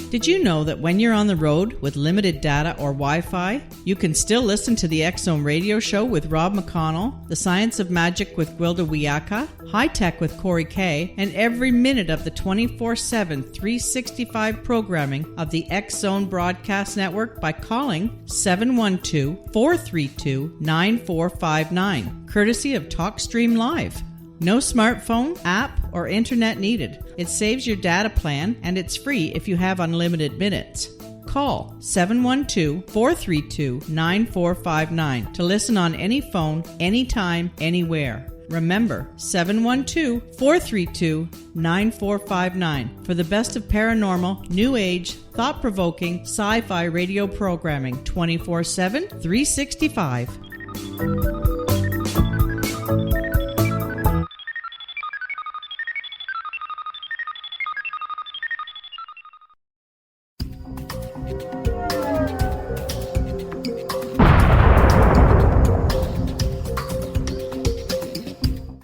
Did you know that when you're on the road with limited data or Wi-Fi, you can still listen to the X Zone radio show with Rob McConnell, The Science of Magic with Gwilda Wiyaka, High Tech with Corey Kay, and every minute of the 24/7, 365 programming of the X Zone Broadcast Network by calling 712-432-9459, courtesy of TalkStream Live. No smartphone, app, or internet needed. It saves your data plan, and it's free if you have unlimited minutes. Call 712-432-9459 to listen on any phone, anytime, anywhere. Remember, 712-432-9459 for the best of paranormal, new age, thought-provoking, sci-fi radio programming 24/7, 365.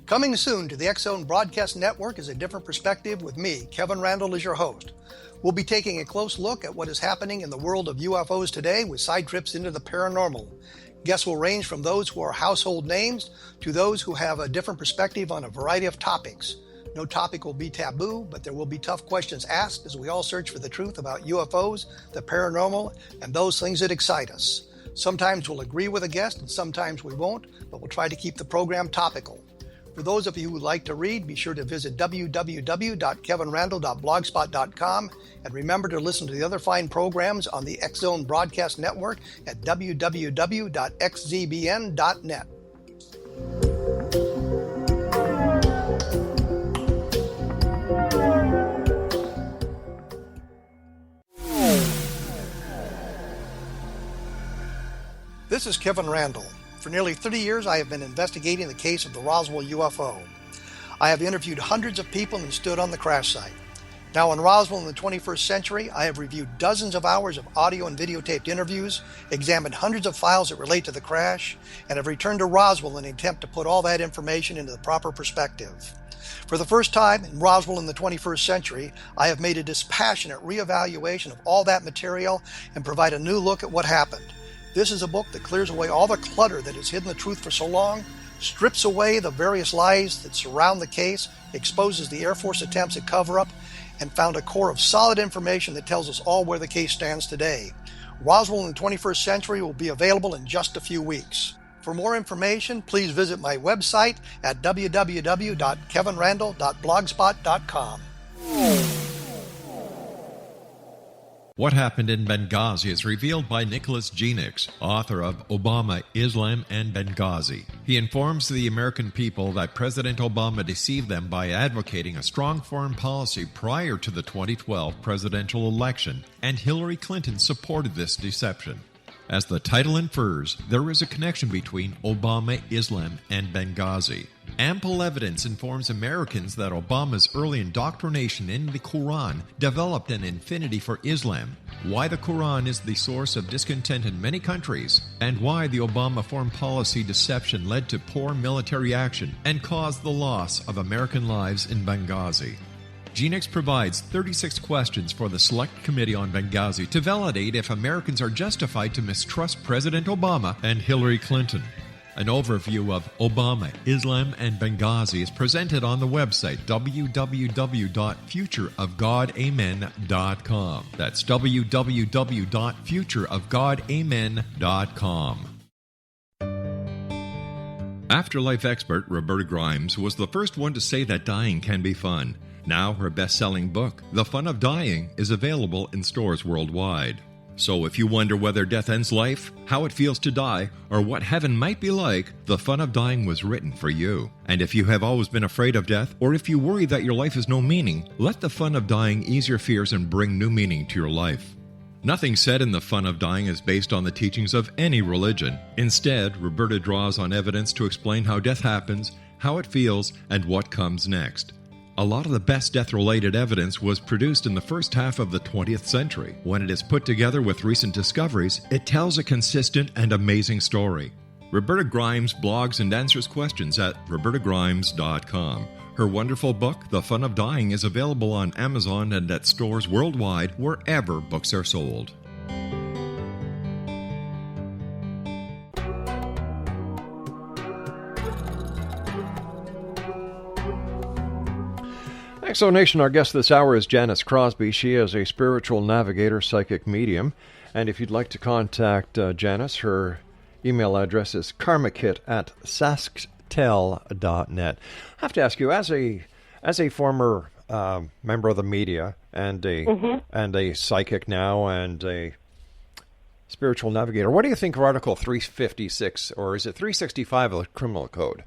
Coming soon to the X Zone Broadcast Network is A Different Perspective with me, Kevin Randall, as your host. We'll be taking a close look at what is happening in the world of UFOs today with side trips into the paranormal. Guests will range from those who are household names to those who have a different perspective on a variety of topics. No topic will be taboo, but there will be tough questions asked as we all search for the truth about UFOs, the paranormal, and those things that excite us. Sometimes we'll agree with a guest and sometimes we won't, but we'll try to keep the program topical. For those of you who would like to read, be sure to visit www.kevinrandle.blogspot.com and remember to listen to the other fine programs on the X Zone Broadcast Network at www.xzbn.net. This is Kevin Randle. For nearly 30 years, I have been investigating the case of the Roswell UFO. I have interviewed hundreds of people and stood on the crash site. Now in Roswell in the 21st century, I have reviewed dozens of hours of audio and videotaped interviews, examined hundreds of files that relate to the crash, and have returned to Roswell in an attempt to put all that information into the proper perspective. For the first time in Roswell in the 21st century, I have made a dispassionate reevaluation of all that material and provide a new look at what happened. This is a book that clears away all the clutter that has hidden the truth for so long, strips away the various lies that surround the case, exposes the Air Force attempts at cover-up, and found a core of solid information that tells us all where the case stands today. Roswell in the 21st century will be available in just a few weeks. For more information, please visit my website at www.kevinrandle.blogspot.com. What Happened in Benghazi is revealed by Nicholas Janis, author of Obama, Islam, and Benghazi. He informs the American people that President Obama deceived them by advocating a strong foreign policy prior to the 2012 presidential election, and Hillary Clinton supported this deception. As the title infers, there is a connection between Obama, Islam, and Benghazi. Ample evidence informs Americans that Obama's early indoctrination in the Quran developed an affinity for Islam, why the Quran is the source of discontent in many countries, and why the Obama foreign policy deception led to poor military action and caused the loss of American lives in Benghazi. Janis provides 36 questions for the Select Committee on Benghazi to validate if Americans are justified to mistrust President Obama and Hillary Clinton. An overview of Obama, Islam, and Benghazi is presented on the website www.futureofgodamen.com. That's www.futureofgodamen.com. Afterlife expert Roberta Grimes was the first one to say that dying can be fun. Now her best-selling book, The Fun of Dying, is available in stores worldwide. So if you wonder whether death ends life, how it feels to die, or what heaven might be like, The Fun of Dying was written for you. And if you have always been afraid of death, or if you worry that your life has no meaning, let The Fun of Dying ease your fears and bring new meaning to your life. Nothing said in The Fun of Dying is based on the teachings of any religion. Instead, Roberta draws on evidence to explain how death happens, how it feels, and what comes next. A lot of the best death-related evidence was produced in the first half of the 20th century. When it is put together with recent discoveries, it tells a consistent and amazing story. Roberta Grimes blogs and answers questions at robertagrimes.com. Her wonderful book, The Fun of Dying, is available on Amazon and at stores worldwide wherever books are sold. Exonation, our guest this hour is Janis Crosbie. She is a spiritual navigator, psychic medium. And if you'd like to contact Janis, her email address is karmakit@sasktel.net. I have to ask you, as a former member of the media and a psychic now and a spiritual navigator, what do you think of Article 356, or is it 365 of the Criminal Code?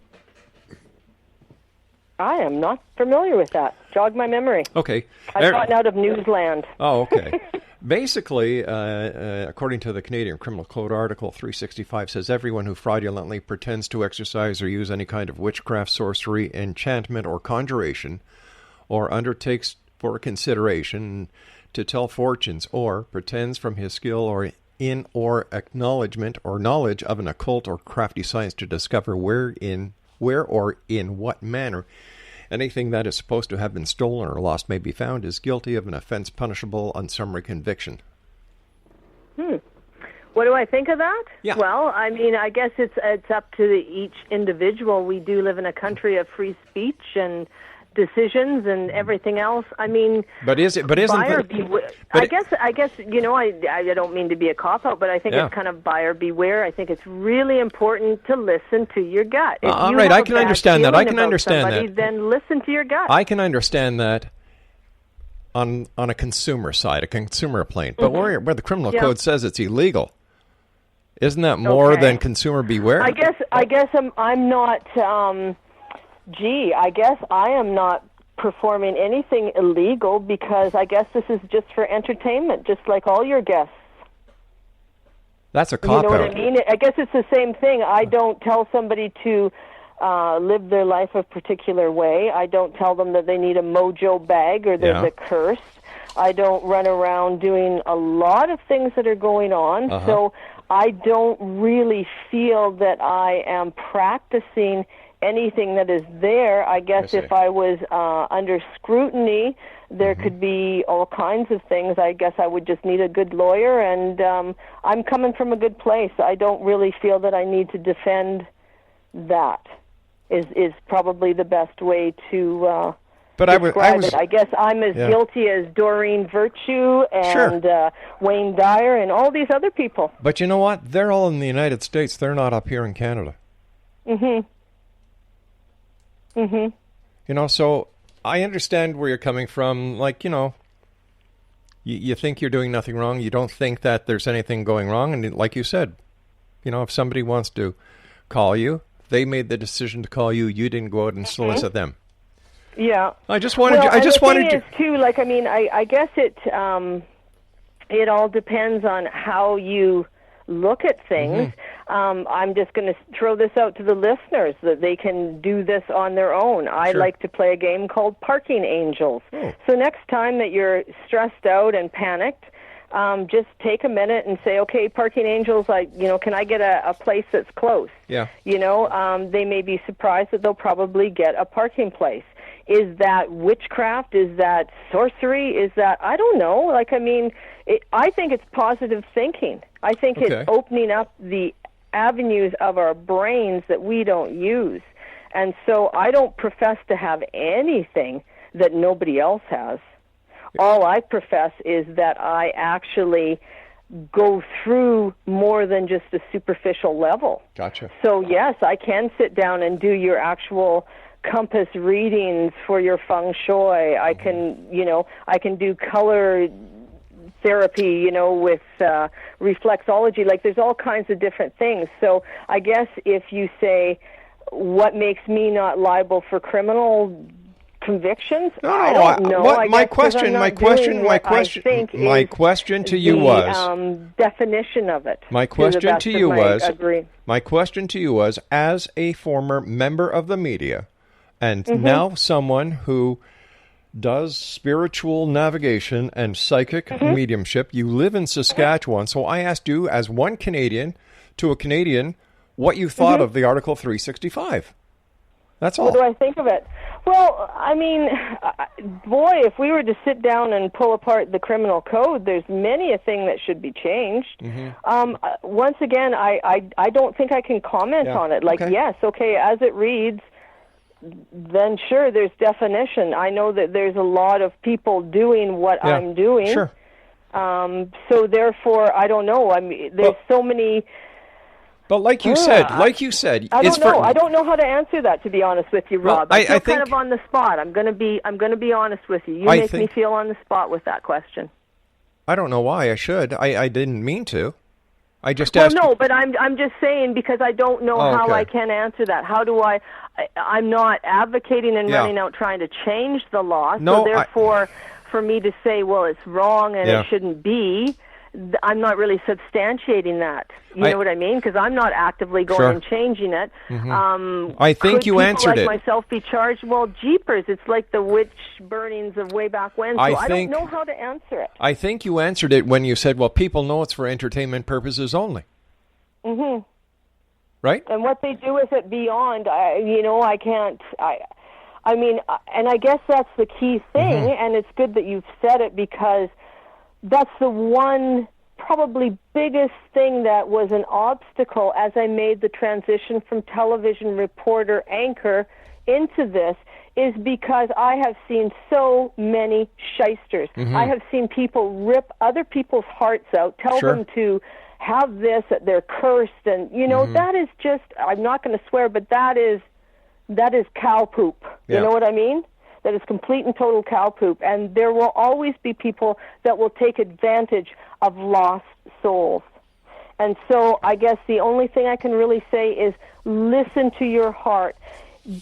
I am not familiar with that. Jog my memory. Okay. I've gotten out of newsland. Oh, okay. Basically, according to the Canadian Criminal Code, Article 365 says everyone who fraudulently pretends to exercise or use any kind of witchcraft, sorcery, enchantment, or conjuration, or undertakes for consideration to tell fortunes, or pretends from his skill or in or acknowledgement or knowledge of an occult or crafty science to discover where or in what manner anything that is supposed to have been stolen or lost may be found is guilty of an offense punishable on summary conviction. What do I think of that? Yeah. Well, I mean, I guess it's up to each individual. We do live in a country of free speech, and decisions and everything else. I mean, but isn't buyer beware? I guess I don't mean to be a cop out, but I think it's kind of buyer beware. I think it's really important to listen to your gut. If all you right, have I a can bad understand that. I feeling can about understand somebody, that. Then listen to your gut. I can understand that on a consumer side, a consumer plane. But where the criminal code says it's illegal, isn't that more than consumer beware? I guess I'm not. I guess I am not performing anything illegal because I guess this is just for entertainment, just like all your guests. That's a cop-out. You know what I mean? I guess it's the same thing. I don't tell somebody to live their life a particular way. I don't tell them that they need a mojo bag or there's a curse. I don't run around doing a lot of things that are going on. So I don't really feel that I am practicing anything that is there. I guess if I was under scrutiny, there could be all kinds of things. I guess I would just need a good lawyer, and I'm coming from a good place. I don't really feel that I need to defend that. Is probably the best way to describe it. I guess I'm as guilty as Doreen Virtue and Wayne Dyer and all these other people. But you know what? They're all in the United States. They're not up here in Canada. You know, so I understand where you're coming from. Like, you know, you think you're doing nothing wrong. You don't think that there's anything going wrong. And like you said, you know, if somebody wants to call you, they made the decision to call you. You didn't go out and solicit them. Yeah. I just wanted you. Too, like, I mean, I guess it all depends on how you look at things. I'm just going to throw this out to the listeners that they can do this on their own. I like to play a game called Parking Angels. So next time that you're stressed out and panicked, just take a minute and say, okay, Parking Angels, can I get a place that's close? Yeah. You know, they may be surprised that they'll probably get a parking place. Is that witchcraft? Is that sorcery? Is that, I don't know. Like, I mean, I think it's positive thinking. I think it's opening up the avenues of our brains that we don't use. And so I don't profess to have anything that nobody else has. All I profess is that I actually go through more than just a superficial level. Gotcha. So, yes, I can sit down and do your actual compass readings for your feng shui. I can, I can do color therapy, with reflexology. Like, there's all kinds of different things. So I guess if you say, what makes me not liable for criminal convictions? I don't know. My question to you was definition of it. My question to you was, as a former member of the media, and now someone who does spiritual navigation and psychic mediumship. You live in Saskatchewan, so I asked you, as one Canadian to a Canadian, what you thought of the Article 365. That's all. What do I think of it? Well, I mean, boy, if we were to sit down and pull apart the criminal code, there's many a thing that should be changed. Once again, I don't think I can comment on it. Like, yes, okay, as it reads, then sure, there's definition. I know that there's a lot of people doing what I'm doing. Sure. So therefore, I don't know. I mean, there's so many. But like you said, I don't know. I don't know how to answer that, to be honest with you, Rob. I feel kind of on the spot. I'm going to be honest with you. You make me feel on the spot with that question. I don't know why I should. I didn't mean to. I just asked. Well, no, but I'm just saying because I don't know how I can answer that. How do I'm not advocating and running out trying to change the law. So therefore, for me to say, well, it's wrong and it shouldn't be, I'm not really substantiating that. You know what I mean? Because I'm not actively going and changing it. I think you answered it. Could people like myself be charged? Well, jeepers, it's like the witch burnings of way back when. So I don't know how to answer it. I think you answered it when you said, well, people know it's for entertainment purposes only. Right? And what they do with it beyond, I can't. I mean, and I guess that's the key thing, and it's good that you've said it because that's the one probably biggest thing that was an obstacle as I made the transition from television reporter anchor into this, is because I have seen so many shysters. I have seen people rip other people's hearts out, tell them to have this, that they're cursed, and, you know, that is just, I'm not going to swear, but that is cow poop. You know what I mean? That is complete and total cow poop. And there will always be people that will take advantage of lost souls. And so I guess the only thing I can really say is listen to your heart.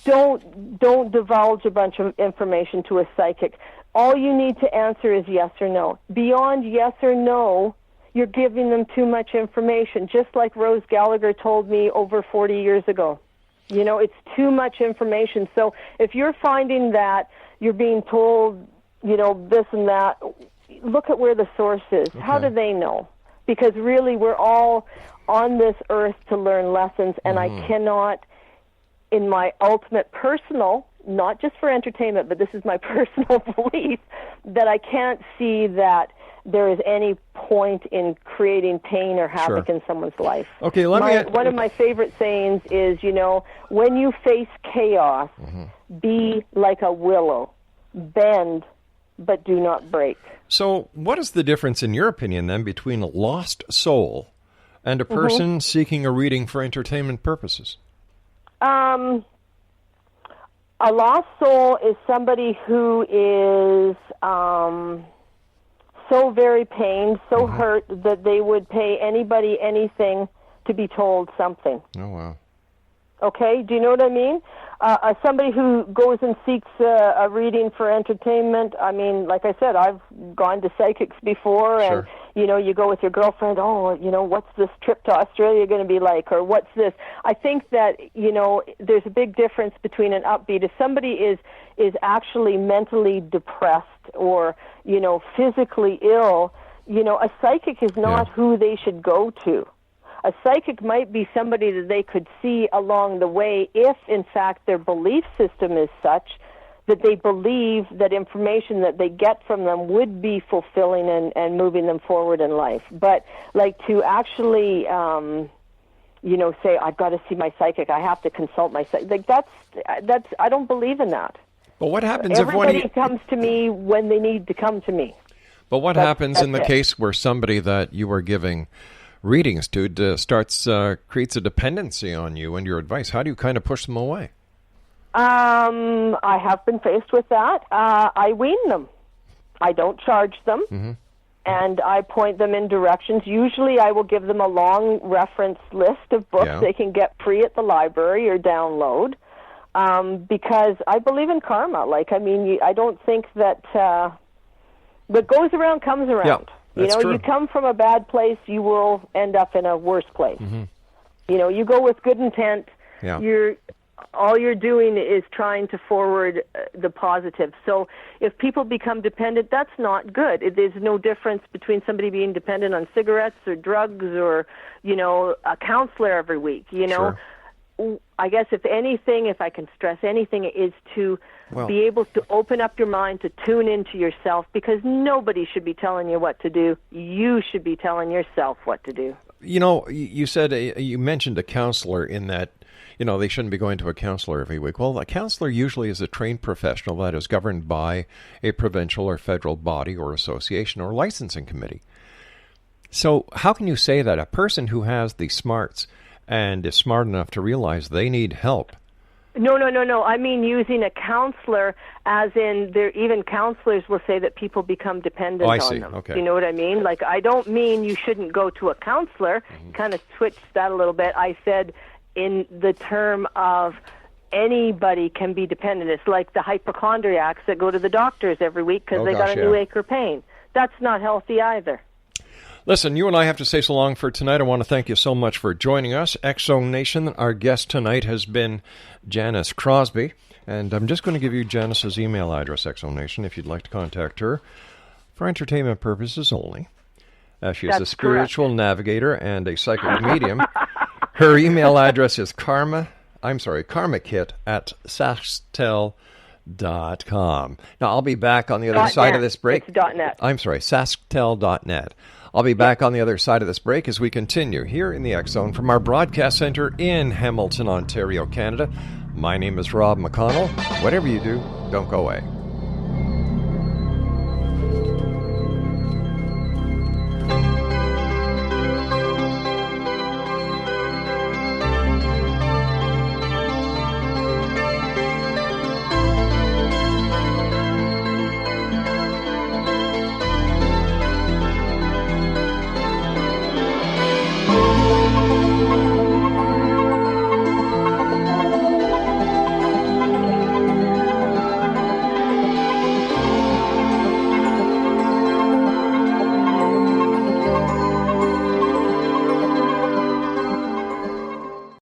Don't divulge a bunch of information to a psychic. All you need to answer is yes or no. Beyond yes or no, you're giving them too much information, just like Rose Gallagher told me over 40 years ago. You know, it's too much information. So if you're finding that you're being told, you know, this and that, look at where the source is. Okay. How do they know? Because really we're all on this earth to learn lessons, and I cannot, in my ultimate personal, not just for entertainment, but this is my personal belief, that I can't see that there is any point in creating pain or havoc in someone's life. Okay, one of my favorite sayings is, you know, when you face chaos, be like a willow, bend, but do not break. So what is the difference, in your opinion, then, between a lost soul and a person seeking a reading for entertainment purposes? A lost soul is somebody who is so very pained, so hurt, that they would pay anybody anything to be told something. Oh, wow. Okay, do you know what I mean? Somebody who goes and seeks a reading for entertainment, I mean, like I said, I've gone to psychics before, and, you know, you go with your girlfriend, oh, you know, what's this trip to Australia going to be like, or what's this? I think that, you know, there's a big difference between an upbeat. If somebody is actually mentally depressed or, you know, physically ill, you know, a psychic is not who they should go to. A psychic might be somebody that they could see along the way if, in fact, their belief system is such that they believe that information that they get from them would be fulfilling and moving them forward in life. But, like, to actually, you know, say, I've got to see my psychic, I have to consult my psychic, like, that's I don't believe in that. But what happens Everybody comes to me when they need to come to me. But what happens in the case where somebody that you are giving readings to creates a dependency on you and your advice? How do you kind of push them away? I have been faced with that. I wean them. I don't charge them, and I point them in directions. Usually I will give them a long reference list of books they can get free at the library or download, because I believe in karma. Like, I mean, I don't think that what goes around comes around. Yeah. That's true. You come from a bad place, you will end up in a worse place. You know, you go with good intent, all you're doing is trying to forward the positive. So if people become dependent, that's not good. There's no difference between somebody being dependent on cigarettes or drugs or, you know, a counselor every week, you know. I guess if anything, if I can stress anything, is to be able to open up your mind, to tune into yourself, because nobody should be telling you what to do. You should be telling yourself what to do. You know, you said, you mentioned a counselor in that, you know, they shouldn't be going to a counselor every week. Well, a counselor usually is a trained professional that is governed by a provincial or federal body or association or licensing committee. So how can you say that a person who has the smarts and is smart enough to realize they need help? No. I mean using a counselor, as in even counselors will say that people become dependent on them. Okay. You know what I mean? Like, I don't mean you shouldn't go to a counselor. Kind of switched that a little bit. I said in the term of anybody can be dependent. It's like the hypochondriacs that go to the doctors every week because they got a new ache or pain. That's not healthy either. Listen, you and I have to say so long for tonight. I want to thank you so much for joining us. X-Zone Nation, our guest tonight has been Janis Crosbie. And I'm just going to give you Janis's email address, X-Zone Nation, if you'd like to contact her for entertainment purposes only. She is a spiritual navigator and a psychic medium. Her email address is karmakit@sasktel.com. Now, I'll be back on the other side of this break. It's .net. I'm sorry, sasktel.net. I'll be back on the other side of this break as we continue here in the X Zone from our broadcast center in Hamilton, Ontario, Canada. My name is Rob McConnell. Whatever you do, don't go away.